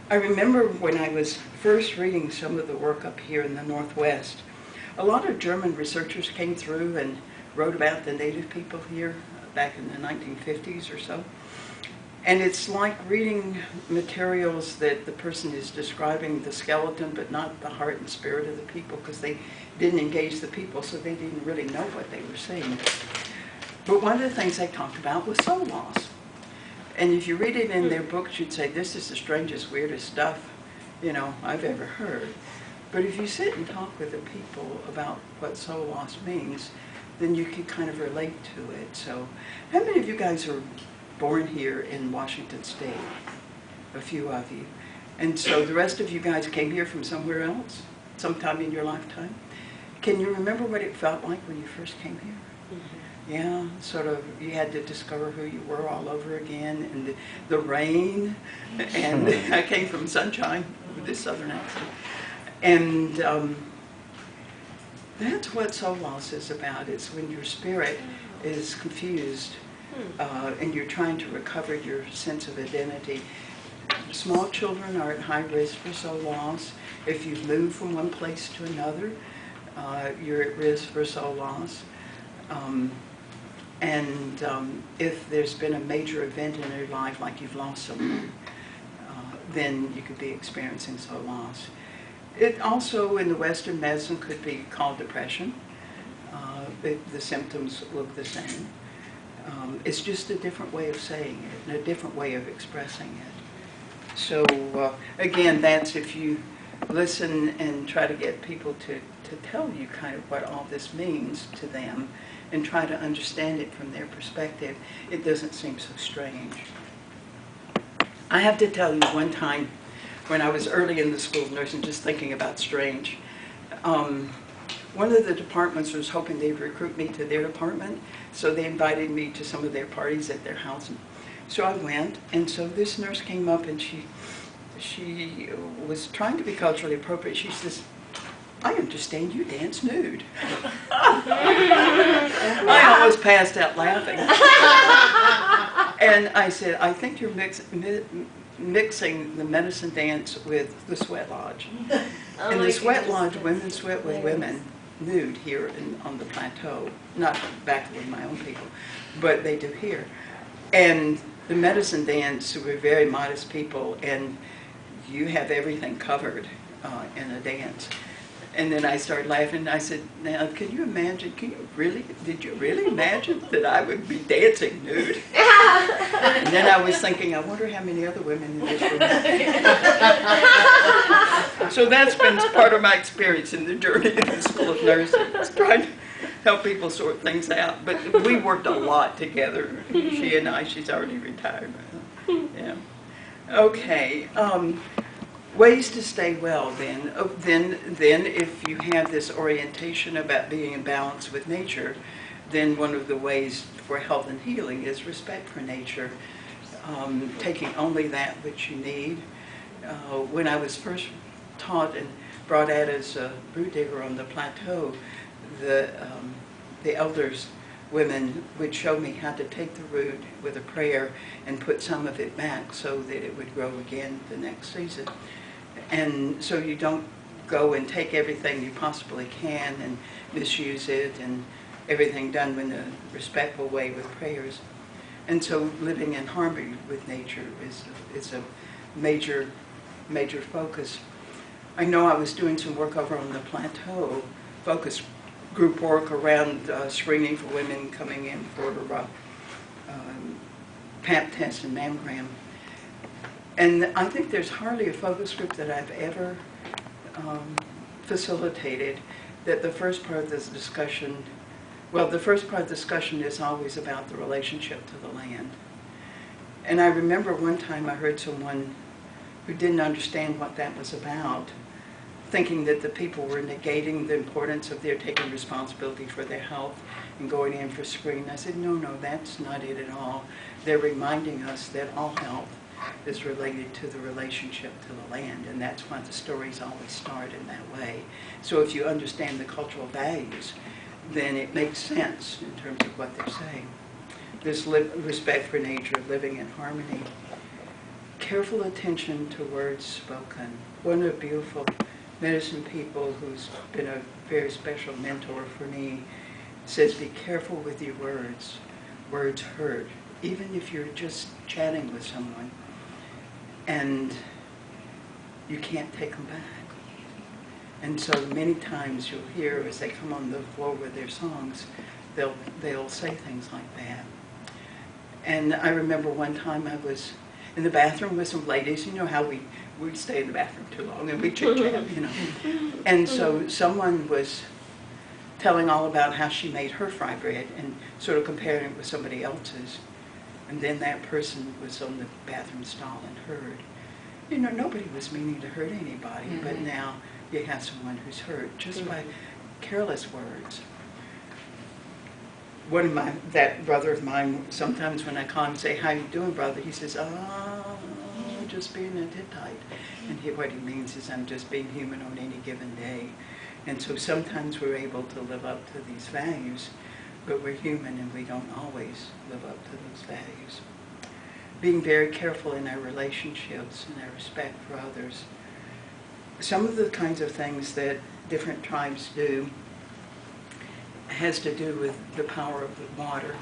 I remember when I was first reading some of the work up here in the Northwest, a lot of German researchers came through and wrote about the native people here back in the 1950s or so. And it's like reading materials that the person is describing the skeleton but not the heart and spirit of the people, because they didn't engage the people, so they didn't really know what they were seeing. But one of the things they talked about was soul loss. And if you read it in their books, you'd say, this is the strangest, weirdest stuff, I've ever heard. But if you sit and talk with the people about what soul loss means, then you can kind of relate to it. So how many of you guys are born here in Washington State? A few of you. And so the rest of you guys came here from somewhere else, sometime in your lifetime. Can you remember what it felt like when you first came here? Mm-hmm. Yeah, sort of, you had to discover who you were all over again, and the rain, and I came from sunshine with this southern accent. And that's what soul loss is about. It's when your spirit is confused and you're trying to recover your sense of identity. Small children are at high risk for soul loss. If you move from one place to another, you're at risk for soul loss. If there's been a major event in your life, like you've lost someone, then you could be experiencing soul loss. It also, in the Western medicine, could be called depression. The symptoms look the same. It's just a different way of saying it, and a different way of expressing it. So, again, that's if you listen and try to get people to tell you kind of what all this means to them, and try to understand it from their perspective, it doesn't seem so strange. I have to tell you, one time when I was early in the school of nursing, just thinking about strange, one of the departments was hoping they'd recruit me to their department, so they invited me to some of their parties at their house. So I went, and so this nurse came up, and she was trying to be culturally appropriate. She says, I understand you dance nude. I almost passed out laughing. And I said, I think you're mixing the medicine dance with the sweat lodge. In the sweat lodge, women sweat with women nude here on the plateau. Not back with my own people, but they do here. And the medicine dance, we're very modest people, and you have everything covered in a dance. And then I started laughing, and I said, now, can you imagine, did you really imagine that I would be dancing nude? And then I was thinking, I wonder how many other women in this room. So that's been part of my experience in the journey in the School of Nursing. It's trying to help people sort things out. But we worked a lot together, she and I. She's already retired. Yeah. Okay. Ways to stay well, then. Then if you have this orientation about being in balance with nature, then one of the ways for health and healing is respect for nature, taking only that which you need. When I was first taught and brought out as a root digger on the plateau, the elders, women, would show me how to take the root with a prayer and put some of it back so that it would grow again the next season. And so you don't go and take everything you possibly can and misuse it, and everything done in a respectful way with prayers. And so living in harmony with nature is a major focus. I know I was doing some work over on the plateau, focus group work around screening for women coming in for Pap test and mammogram. And I think there's hardly a focus group that I've ever facilitated that the first part of this discussion, well, the first part of the discussion is always about the relationship to the land. And I remember one time I heard someone who didn't understand what that was about, thinking that the people were negating the importance of their taking responsibility for their health and going in for screening. I said, no, that's not it at all. They're reminding us that all health is related to the relationship to the land, and that's why the stories always start in that way. So if you understand the cultural values, then it makes sense in terms of what they're saying. This respect for nature, living in harmony. careful attention to words spoken. One of the beautiful medicine people who's been a very special mentor for me says, be careful with your words. Words hurt, even if you're just chatting with someone and you can't take them back. And so many times you'll hear as they come on the floor with their songs, they'll say things like that. And I remember one time I was in the bathroom with some ladies. You know how we stay in the bathroom too long and we chit-chat, you know. And so someone was telling all about how she made her fry bread and sort of comparing it with somebody else's. And then that person was on the bathroom stall and heard. You know, nobody was meaning to hurt anybody, but now you have someone who's hurt just by careless words. That brother of mine, sometimes when I call him and say, how you doing, brother? He says, just being a Hittite. And what he means is I'm just being human on any given day. And so sometimes we're able to live up to these values, but we're human and we don't always live up to those values. Being very careful in our relationships and our respect for others. Some of the kinds of things that different tribes do has to do with the power of the water.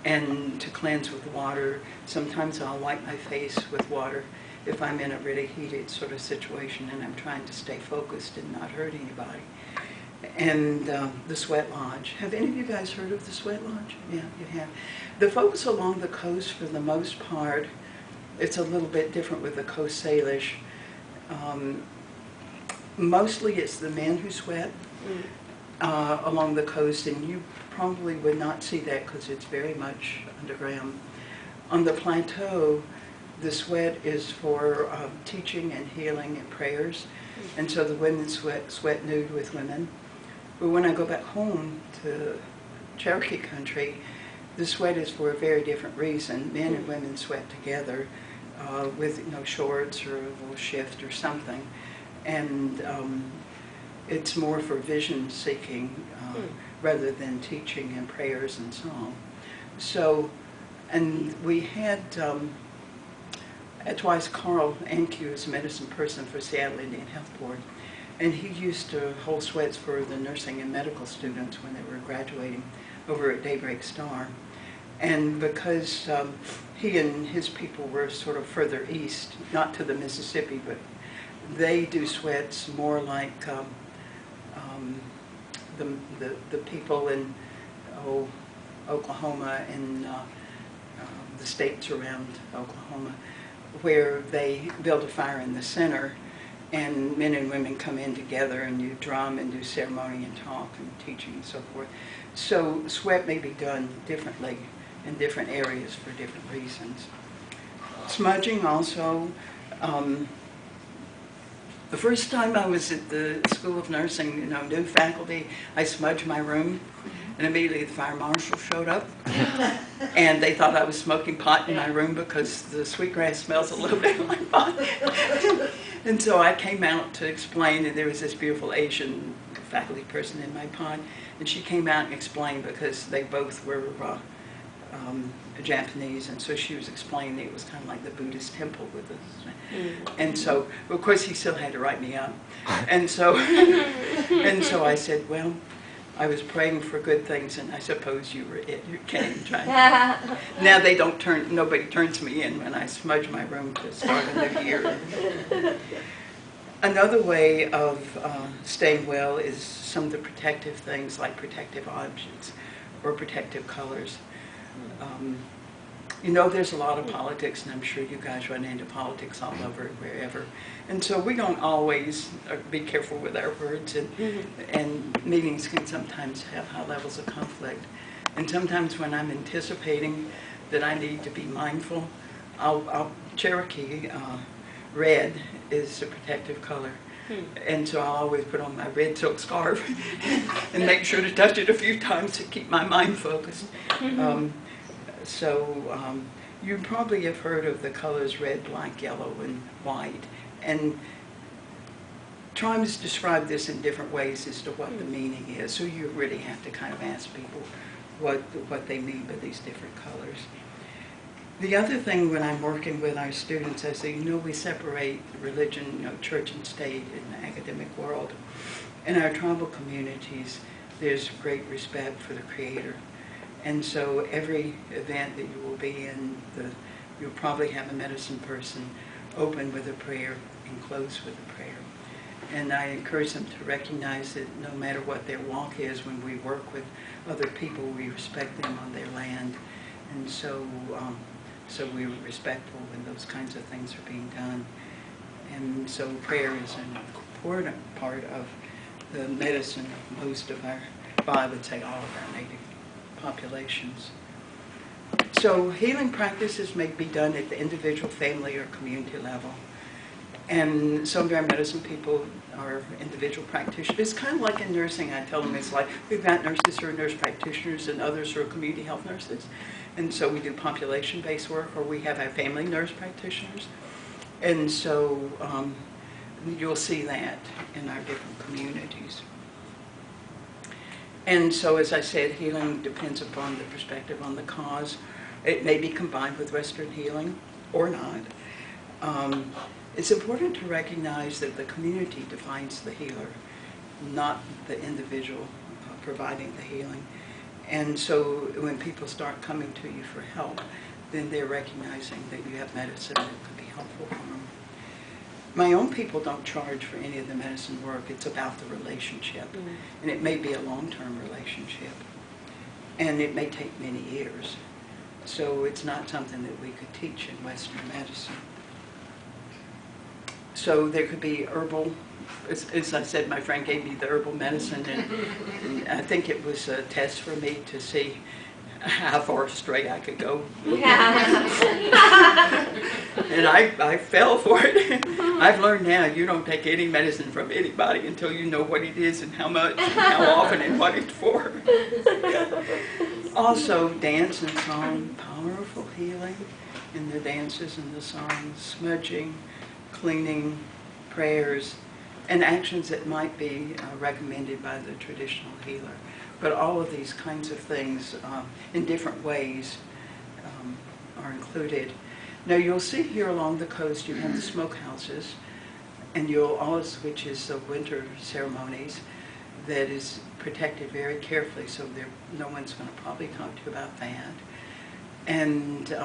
And to cleanse with water, sometimes I'll wipe my face with water if I'm in a really heated sort of situation and I'm trying to stay focused and not hurt anybody. And the sweat lodge. Have any of you guys heard of the sweat lodge? Yeah, you have. The folks along the coast, for the most part, it's a little bit different with the Coast Salish. Mostly it's the men who sweat along the coast, and you probably would not see that because it's very much underground. On the plateau, the sweat is for teaching and healing and prayers, and so the women sweat nude with women. But when I go back home to Cherokee country, the sweat is for a very different reason. Men and women sweat together with shorts or a little shift or something, and it's more for vision seeking rather than teaching and prayers and song. So, and we had, twice Carl Ankew is a medicine person for Seattle Indian Health Board, and he used to hold sweats for the nursing and medical students when they were graduating over at Daybreak Star. And because he and his people were sort of further east, not to the Mississippi, but they do sweats more like the people in Oklahoma and the states around Oklahoma, where they build a fire in the center and men and women come in together and you drum and do ceremony and talk and teaching and so forth. So sweat may be done differently in different areas for different reasons. Smudging also. The first time I was at the School of Nursing, new faculty, I smudged my room, and immediately the fire marshal showed up, and they thought I was smoking pot in my room because the sweetgrass smells a little bit like pot. And so I came out to explain, and there was this beautiful Asian faculty person in my pod, and she came out and explained because they both were Japanese, and so she was explaining it was kind of like the Buddhist temple with this. And so, of course, he still had to write me up. And so, I said, well, I was praying for good things, and I suppose you were it. You came trying. Now nobody turns me in when I smudge my room to start a new year. Another way of staying well is some of the protective things like protective objects or protective colors. There's a lot of politics, and I'm sure you guys run into politics all over, wherever. And so we don't always be careful with our words, and meetings can sometimes have high levels of conflict. And sometimes when I'm anticipating that I need to be mindful, Cherokee red is a protective color. And so I'll always put on my red silk scarf and make sure to touch it a few times to keep my mind focused. You probably have heard of the colors red, black, yellow, and white. And tribes describe this in different ways as to what the meaning is. So you really have to kind of ask people what they mean by these different colors. The other thing when I'm working with our students, I say, we separate religion, church and state in the academic world. In our tribal communities, there's great respect for the Creator. And so every event that you will be in, you'll probably have a medicine person open with a prayer and close with a prayer. And I encourage them to recognize that no matter what their walk is, when we work with other people, we respect them on their land. And so we're respectful when those kinds of things are being done. And so prayer is an important part of the medicine of most of our, well, I would say all of our native populations. So healing practices may be done at the individual, family, or community level. And some of our medicine people are individual practitioners. It's kind of like in nursing. I tell them it's like we've got nurses who are nurse practitioners and others who are community health nurses. And so we do population-based work, or we have our family nurse practitioners. And so you'll see that in our different communities. And so, as I said, healing depends upon the perspective on the cause. It may be combined with Western healing or not. It's important to recognize that the community defines the healer, not the individual providing the healing. And so when people start coming to you for help, then they're recognizing that you have medicine that could be helpful for them. My own people don't charge for any of the medicine work. It's about the relationship. And it may be a long-term relationship. And it may take many years. So it's not something that we could teach in Western medicine. So there could be herbal, as I said, my friend gave me the herbal medicine, and I think it was a test for me to see how far astray I could go. And I fell for it. I've learned now you don't take any medicine from anybody until you know what it is and how much and how often and what it's for. Also, dance and song, powerful healing in the dances and the songs, smudging, cleaning, prayers, and actions that might be recommended by the traditional healer. But all of these kinds of things in different ways are included. Now you'll see here along the coast you have the smokehouses, and which is the winter ceremonies that is protected very carefully, so no one's going to probably talk to you about that. And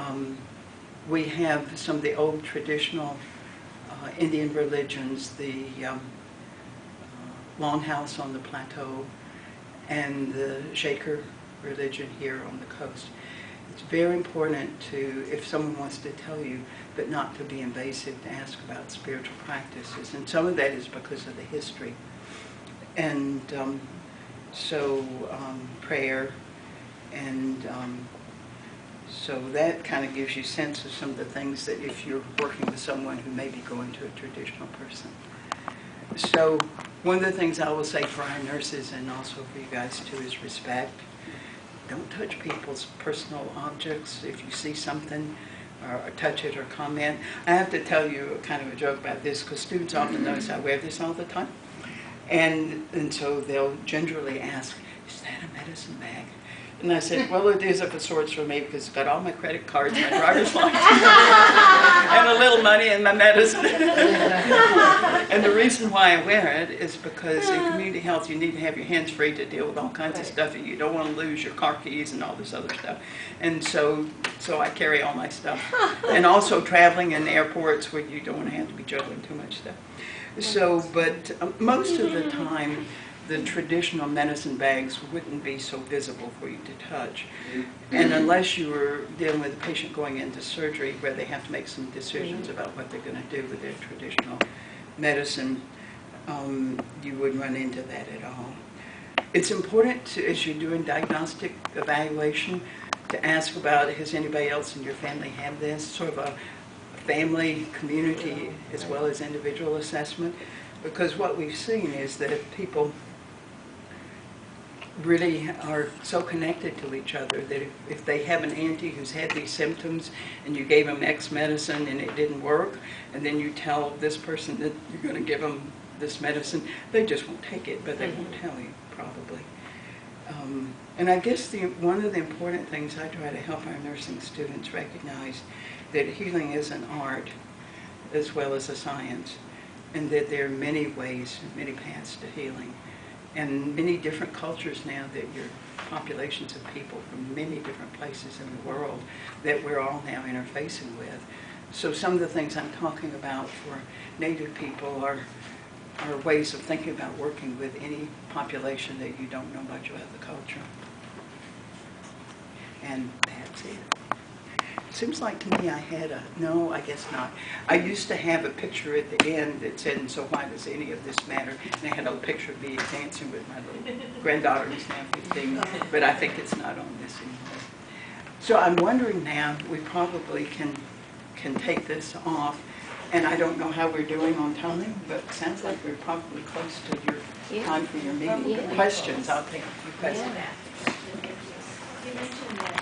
we have some of the old traditional Indian religions, the Longhouse on the plateau, and the Shaker religion here on the coast. It's very important to, if someone wants to tell you, but not to be invasive, to ask about spiritual practices. And some of that is because of the history. And prayer, and so that kind of gives you a sense of some of the things that if you're working with someone who may be going to a traditional person. So one of the things I will say for our nurses and also for you guys too is respect. Don't touch people's personal objects. If you see something, or touch it or comment. I have to tell you kind of a joke about this because students often notice I wear this all the time. And so they'll gingerly ask, is that a medicine bag? And I said, well, it is of a sorts for me because it's got all my credit cards, my driver's license, and a little money and my medicine. And the reason why I wear it is because in community health you need to have your hands free to deal with all kinds of stuff, and you don't want to lose your car keys and all this other stuff. And so I carry all my stuff. And also traveling in airports where you don't want to have to be juggling too much stuff. So, but most of the time, the traditional medicine bags wouldn't be so visible for you to touch. And unless you were dealing with a patient going into surgery where they have to make some decisions about what they're going to do with their traditional medicine, you wouldn't run into that at all. It's important to, as you're doing diagnostic evaluation, to ask about, has anybody else in your family had this? Sort of a family, community, as well as individual assessment. Because what we've seen is that if people really are so connected to each other that if they have an auntie who's had these symptoms and you gave them X medicine and it didn't work, and then you tell this person that you're going to give them this medicine, they just won't take it, but they won't tell you, probably. And I guess one of the important things I try to help our nursing students recognize that healing is an art as well as a science, and that there are many ways, many paths to healing, and many different cultures now that your populations of people from many different places in the world that we're all now interfacing with. So some of the things I'm talking about for Native people are ways of thinking about working with any population that you don't know much about the culture. And that's it. Seems like to me I had no, I guess not. I used to have a picture at the end that said, and so why does any of this matter? And I had a picture of me dancing with my little granddaughter who's now 15, but I think it's not on this anymore. So I'm wondering now, we probably can take this off. And I don't know how we're doing on time, but it sounds like we're probably close to your time for your meeting. Questions, I'll take a few questions. Yeah.